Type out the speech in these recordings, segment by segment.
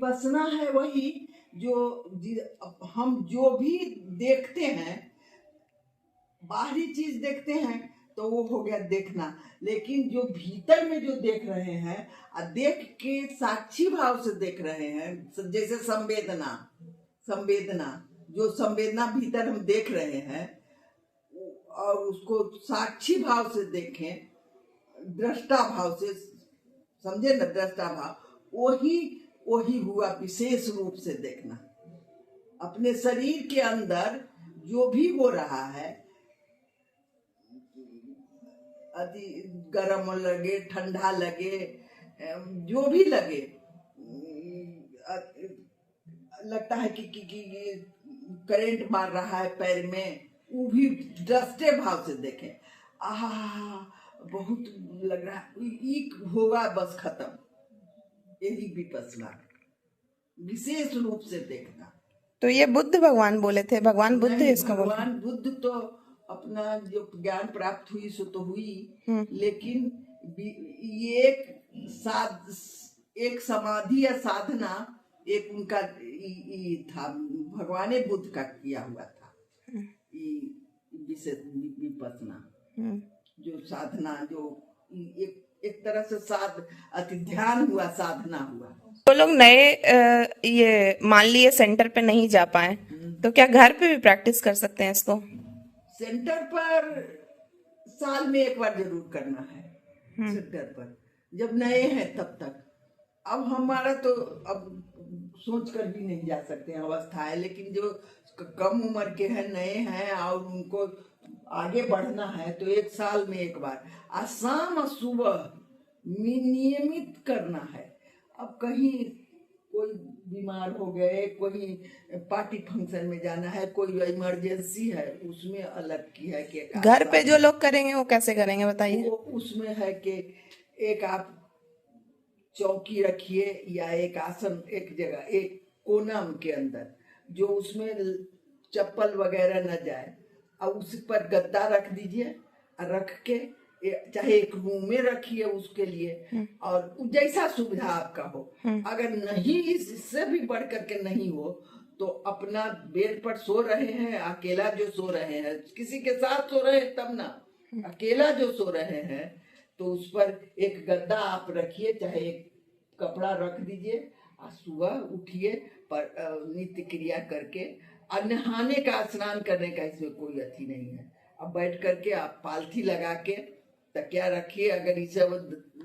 विपස්සना है वही जो हम जो भी देखते हैं, बाहरी चीज देखते हैं तो वो हो गया देखना, लेकिन जो भीतर में जो देख रहे हैं देख के साक्षी भाव से देख रहे हैं, जैसे संवेदना जो संवेदना भीतर हम देख रहे हैं और उसको साक्षी भाव से देखें, दृष्टा भाव से समझे ना, दृष्टा भाव वही हुआ विशेष रूप से देखना। अपने शरीर के अंदर जो भी हो रहा है, अति गर्म लगे ठंडा लगे जो भी लगे, लगता है कि करंट मार रहा है पैर में, वो भी दृष्टे भाव से देखें। बहुत लग रहा है होगा बस खत्म, यही विपස්සना विशेष रूप से देखना। तो ये बुद्ध भगवान बोले थे, भगवान बुद्ध इसको बोले। भगवान बुद्ध तो अपना जो ज्ञान प्राप्त हुई सो तो हुई, लेकिन ये एक समाधि या साधना एक उनका था, भगवान बुद्ध का किया हुआ था विशेष विपස්සना, जो साधना जो एक तरह से ध्यान हुआ, साधना हुआ। तो लोग नए ये मान लिए सेंटर पे नहीं जा पाए तो क्या घर पे भी प्रैक्टिस कर सकते हैं इसको? सेंटर पर साल में एक बार जरूर करना है, सेंटर पर जब नए हैं तब तक। अब हमारा तो अब सोच कर भी नहीं जा सकते हैं, अवस्था है, लेकिन जो कम उम्र के हैं, नए हैं और उनको आगे बढ़ना है तो एक साल में एक बार शाम और सुबह नियमित करना है। अब कहीं कोई बीमार हो गए, कोई पार्टी फंक्शन में जाना है, कोई इमरजेंसी है, उसमें अलग की है कि घर पे जो लोग करेंगे वो कैसे करेंगे बताइए? वो उसमें है कि एक आप चौकी रखिए या एक आसन एक जगह एक कोना के अंदर, जो उसमें चप्पल वगैरह न जाए, और उस पर गद्दा रख दीजिए और रख के चाहे एक रूम में रखिए उसके लिए, और जैसा सुविधा आपका हो। अगर नहीं इससे भी बढ़ करके नहीं हो तो अपना बेड पर सो रहे हैं, अकेला जो सो रहे हैं, किसी के साथ सो रहे हैं तब ना, अकेला जो सो रहे हैं तो उस पर एक गद्दा आप रखिए, चाहे एक कपड़ा रख दीजिए और सुबह उठिए पर नित्य क्रिया करके, और नहाने का स्नान करने का इसमें कोई अथी नहीं है। अब बैठ करके आप पालथी लगा के तकिया रखिए, अगर इसे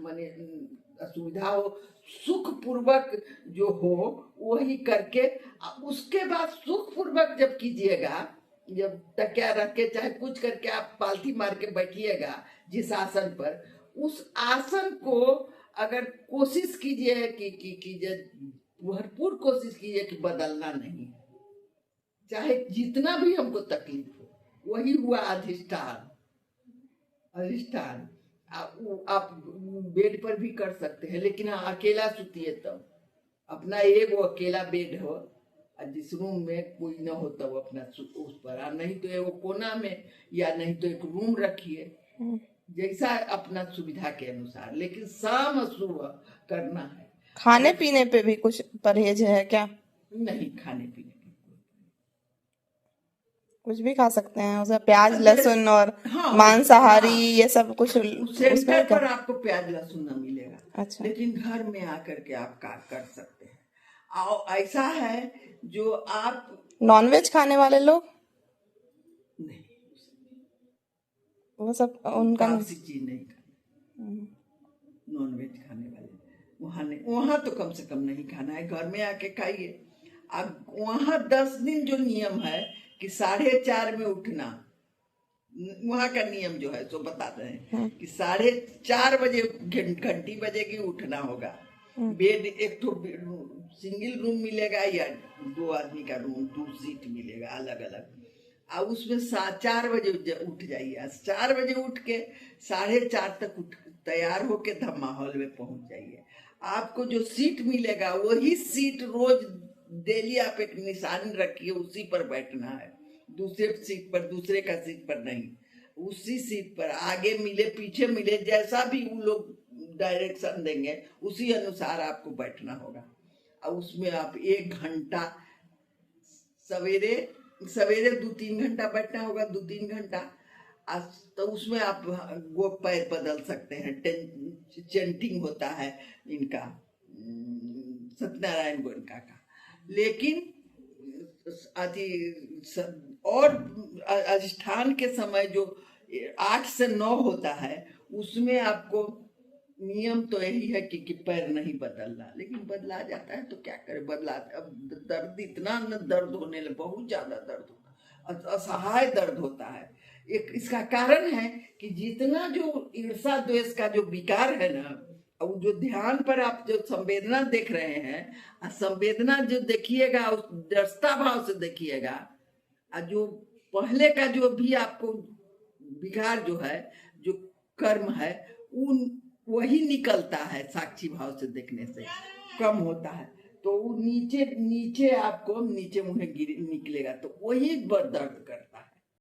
माने असुविधा हो, सुख पूर्वक जो हो वही करके, उसके बाद सुख पूर्वक जब कीजिएगा, जब तकिया रख के चाहे कुछ करके आप पालथी मार के बैठिएगा जिस आसन पर, उस आसन को अगर कोशिश कीजिए कि भरपूर कोशिश कीजिए कि बदलना नहीं, चाहे जितना भी हमको तकलीफ हो। वही हुआ अधिष्ठान। आप बेड पर भी कर सकते हैं, लेकिन अकेला सुतिए तब, अपना एक वो अकेला बेड हो जिस रूम में कोई न हो तब अपना उस पर, नहीं तो एक कोना में या नहीं तो एक रूम रखिए, जैसा अपना सुविधा के अनुसार, लेकिन शाम सुबह करना है। खाने पीने पे भी कुछ परहेज है क्या? नहीं, खाने पीने कुछ भी खा सकते हैं उसमें, प्याज लहसुन और मांसाहारी ये सब कुछ सेंटर पर आपको प्याज लहसुन न मिलेगा। अच्छा। लेकिन घर में आकर के आप कर सकते हैं। और ऐसा है जो आप नॉनवेज खाने वाले लोग नहीं, वो सब उनका चीज नहीं खाना, नॉनवेज खाने वाले वहाँ तो कम से कम नहीं खाना है, घर में आके खाइए। अब वहाँ 10 दिन जो नियम है कि 4:30 में उठना, वहाँ का नियम जो है तो बता रहे हैं कि 4:30 बजे घंटी बजेगी, उठना होगा। बेड एक तो सिंगल रूम मिलेगा या 2 आदमी का रूम, 2 सीट मिलेगा अलग अलग, और उसमें 4 बजे उठ जाइए। 4 बजे उठ के 4:30 तक तैयार होके धम्मा हॉल में पहुंच जाइए। आपको जो सीट मिलेगा वही सीट रोज डेली आप एक निशानी रखिए, उसी पर बैठना है, दूसरे सीट पर, दूसरे का सीट पर नहीं, उसी सीट पर, आगे मिले पीछे मिले जैसा भी वो लोग डायरेक्शन देंगे उसी अनुसार आपको बैठना होगा। और उसमें आप 1 घंटा सवेरे सवेरे 2-3 घंटा बैठना होगा, 2-3 घंटा। तो उसमें आप गो पैर बदल सकते हैं। चैंटिंग होता है इनका, सत्यनारायण गोयनका का। लेकिन और अधिष्ठान के समय जो 8 से 9 होता है, उसमें आपको नियम तो यही है कि पैर नहीं बदलना, लेकिन बदला जाता है तो क्या करे, बदला। अब दर्द इतना न दर्द होने लगे, बहुत ज्यादा दर्द होता है, असहाय दर्द होता है। एक इसका कारण है कि जितना जो ईर्षा द्वेष का जो विकार है ना, और जो ध्यान पर आप जो संवेदना देख रहे हैं, संवेदना जो देखिएगा उस दृष्टा भाव से देखिएगा, और जो पहले का जो भी आपको विकार जो है, जो कर्म है, उन वही निकलता है साक्षी भाव से देखने से, कम होता है। तो वो नीचे नीचे आपको नीचे मुँह गिर निकलेगा, तो वही दर्द